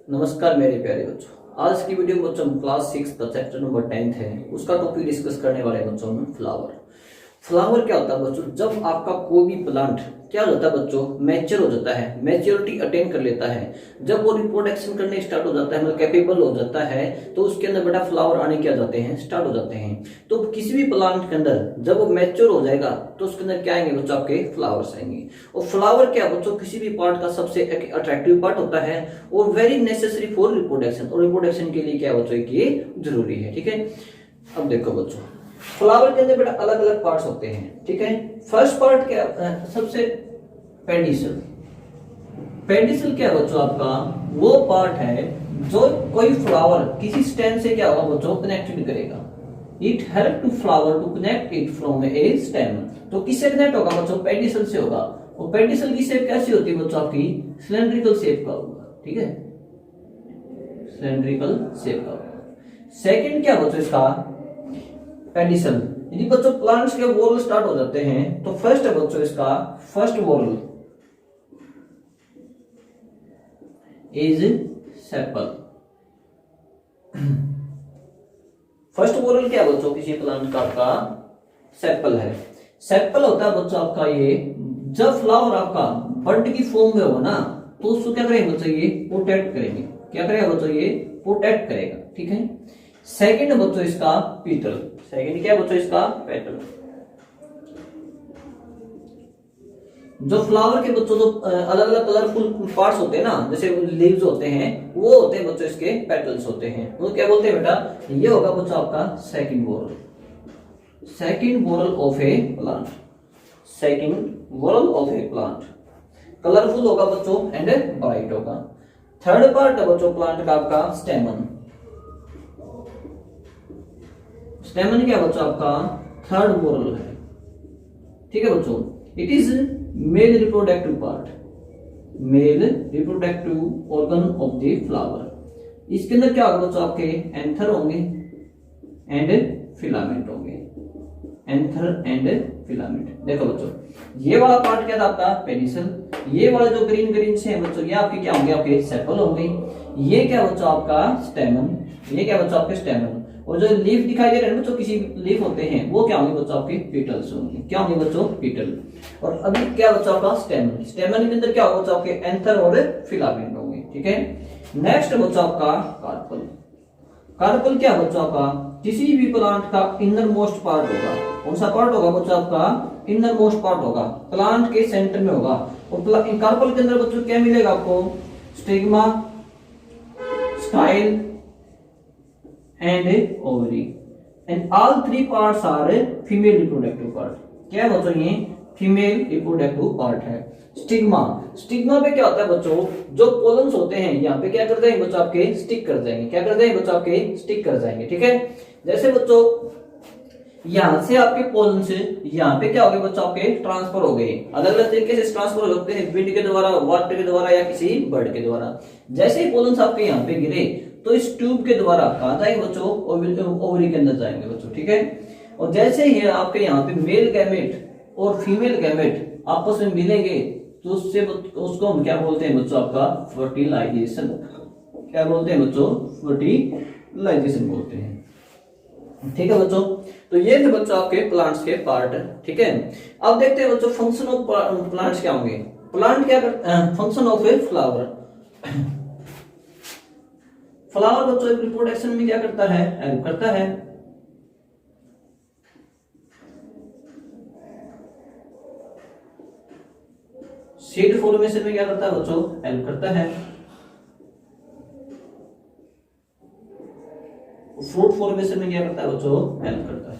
नमस्कार मेरे प्यारे बच्चों। आज की वीडियो में बच्चों हम क्लास 6 का चैप्टर नंबर 10 है, उसका टॉपिक डिस्कस करने वाले हैं बच्चों हम फ्लावर। फ्लावर क्या होता है बच्चों? जब आपका कोई भी प्लांट क्या होता है बच्चों, मैच्योर हो जाता है, मैच्योरिटी अटेन कर लेता है, जब वो रिप्रोडक्शन करने स्टार्ट हो जाता है, मतलब कैपेबल हो जाता है, तो उसके अंदर बेटा फ्लावर आने क्या जाते हैं, स्टार्ट हो जाते हैं। तो किसी भी प्लांट के अंदर जब वो मैच्योर हो जाएगा तो उसके अंदर क्या आएंगे बच्चों, आपके फ्लावर्स आएंगे। और फ्लावर क्या बच्चों, किसी भी पार्ट का सबसे अट्रैक्टिव पार्ट होता है और वेरी नेसेसरी फॉर रिप्रोडक्शन, और रिप्रोडक्शन के लिए क्या बच्चों, ये जरूरी है। ठीक है, अब देखो बच्चों, फ्लावर के अंदर बेटा अलग अलग पार्ट्स होते हैं। ठीक है, फर्स्ट पार्ट क्या सबसे पेडिसल। पेडिसल क्या बच्चों, आपका वो पार्ट है जो कोई फ्लावर किसी स्टेम से क्या होगा बच्चों, कनेक्टेड करेगा। It help to flower to connect it from a stem. तो किससे कनेक्ट होगा बच्चों, पेडिसल से होगा। और पेडिसल की शेप कैसी होती है बच्चों, आपकी सिलेंड्रिकल शेप का होगा। ठीक है, सिलेंड्रिकल शेप का होगा। सेकंड क्या बच्चों इसका, पेडिसल। यदि बच्चों प्लांट्स के वॉरल स्टार्ट हो जाते हैं तो फर्स्ट है बच्चों इसका first whorl is sepal. First whorl क्या बच्चों, किसी प्लांट का आपका सेपल है। सेपल होता है बच्चों आपका ये, जब फ्लावर आपका बड की फॉर्म में होगा ना तो उसको क्या करेंगे बच्चों, ये प्रोटेक्ट करेंगे। क्या करेगा बच्चों, ये प्रोटेक्ट करेगा। ठीक है, सेकंड बच्चों इसका पीटल। सेकंड क्या बच्चों, इसका पेटल। जो फ्लावर के बच्चों जो अलग अलग कलरफुल पार्ट्स होते हैं ना, जैसे लीव्स होते हैं, वो होते हैं बच्चों इसके पेटल्स होते हैं। वो क्या बोलते हैं बेटा, ये होगा बच्चों आपका second वॉरल। Second वॉरल of A plant, second वॉरल of A plant. Colourful होगा बच्चों एंड ब्राइट होगा। थर्ड पार्ट है बच्चों प्लांट का आपका स्टेमन। स्टेमन क्या बच्चों, आपका थर्ड वॉरल है। ठीक है बच्चों, it is male reproductive part, male reproductive organ of the flower. इसके अंदर क्या होगा बच्चों, आपके एंथर होंगे एंड फिलामेंट होंगे। Anther and filament. देखो बच्चों, ये वाला पार्ट क्या था आपका पेडिसल, ये वाला जो ग्रीन ग्रीन से है बच्चों, ये आपके क्या होंगे, आपके सेपल होंगे। ये क्या बच्चों आपका स्टेमन, ये क्या बच्चों आपके स्टेमन। और जो लीफ दिखाई दे रहे हैं बच्चों, किसी लीफ होते हैं, वो क्या होंगे बच्चों, आपके पीटल्स होंगे। क्या होंगे बच्चों, पीटल। और अभी क्या बच्चों आपका स्टेमन। स्टेमन के अंदर क्या होगा बच्चों, आपके एंथर और फिलामेंट होंगे। ठीक है, नेक्स्ट बच्चों आपका कार्पल। कार्पल क्या बच्चों आपका, किसी भी प्लांट का इनर मोस्ट पार्ट होगा। कौन सा पार्ट होगा बच्चों, आपका इनर मोस्ट पार्ट होगा, प्लांट के सेंटर में होगा। और कार्पल के अंदर बच्चों क्या मिलेगा आपको, stigma, style and ovary, and all three parts are female reproductive part। क्या है बच्चों, ये फीमेल रिप्रोडक्टिव पार्ट है। स्टिग्मा, स्टिग्मा पे क्या होता है बच्चों, जो पोलन्स होते हैं यहाँ पे क्या कर जाएंगे बच्चों, आपके स्टिक कर जाएंगे। क्या कर जाएंगे बच्चों, आपके स्टिक कर जाएंगे। ठीक है, जैसे बच्चों यहाँ से आपके पोलन से यहाँ पे क्या हो गए बच्चों, आपके ट्रांसफर हो गए। अलग अलग तरीके से ट्रांसफर हो सकते हैं, विंड के द्वारा, वाटर के द्वारा या किसी बर्ड के द्वारा। जैसे ही पोलन आपके यहाँ पे गिरे तो इस ट्यूब के द्वारा कहाँ जाएंगे बच्चों, ओवरी के अंदर जाएंगे बच्चों। ठीक है, और जैसे ही आपके यहाँ पे मेल गैमेट और फीमेल गैमेट आपस में मिलेंगे तो उससे उसको हम क्या बोलते हैं बच्चों, आपका फर्टिलाइजेशन। क्या बोलते हैं बच्चों, फर्टिलाइजेशन बोलते हैं। ठीक है बच्चों, तो ये थे बच्चों आपके प्लांट्स के पार्ट। ठीक है, अब देखते हैं बच्चों फंक्शन ऑफ प्लांट्स क्या होंगे। प्लांट क्या करते, function of a flower. Flower बच्चों रिप्रोडक्शन में क्या करता है, हेल्प करता है। सीड फॉर्मेशन में क्या करता है बच्चों, हेल्प करता है। फ्रूट फॉर्मेशन में क्या करता है बच्चों, हेल्प करता है।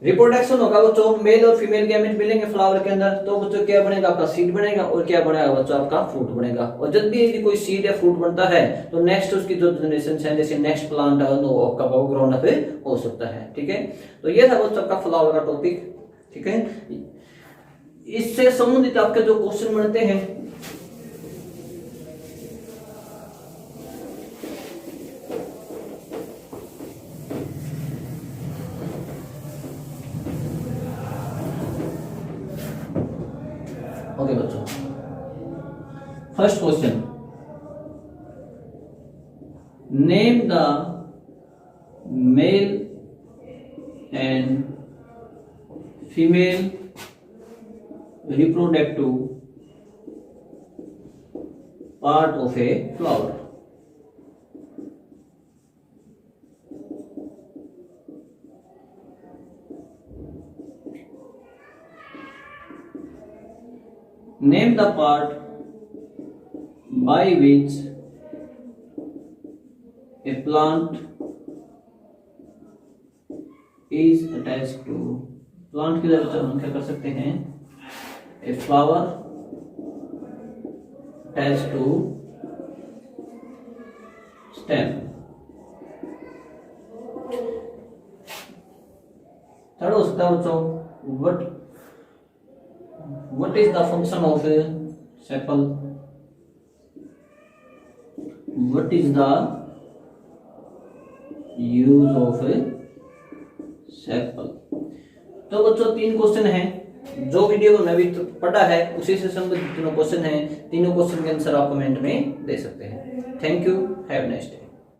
रिप्रोडक्शन होगा बच्चों, मेल और फीमेल गैमेट मिलेंगे फ्लावर के अंदर, तो बच्चों क्या बनेगा, आपका सीड बनेगा। और क्या बनेगा बच्चों, आपका फ्रूट बनेगा। और जब भी यदि कोई सीड या फ्रूट बनता है तो नेक्स्ट उसकी जो जनरेशन है, जैसे नेक्स्ट प्लांट है वो आपका ग्रोन अप हो सकता है। ठीक है, तो ये था बच्चों आपका फ्लावर का टॉपिक। ठीक है, इससे संबंधित आपके जो क्वेश्चन बनते हैं, ओके बच्चों, first question, name the male and female reproductive part of a flower. Name the part by which a plant is attached to plant की तरह हम क्या कर सकते हैं a flower attached to stem. Third हो सकता है बच्चों what is the function of a sepal? What is the use of a sepal? तो बच्चों 3 क्वेश्चन हैं। जो वीडियो को अभी पढ़ा है उसी से संबंधित तीनों क्वेश्चन हैं। तीनों क्वेश्चन के आंसर आप कमेंट में दे सकते हैं। Thank you, have a nice day.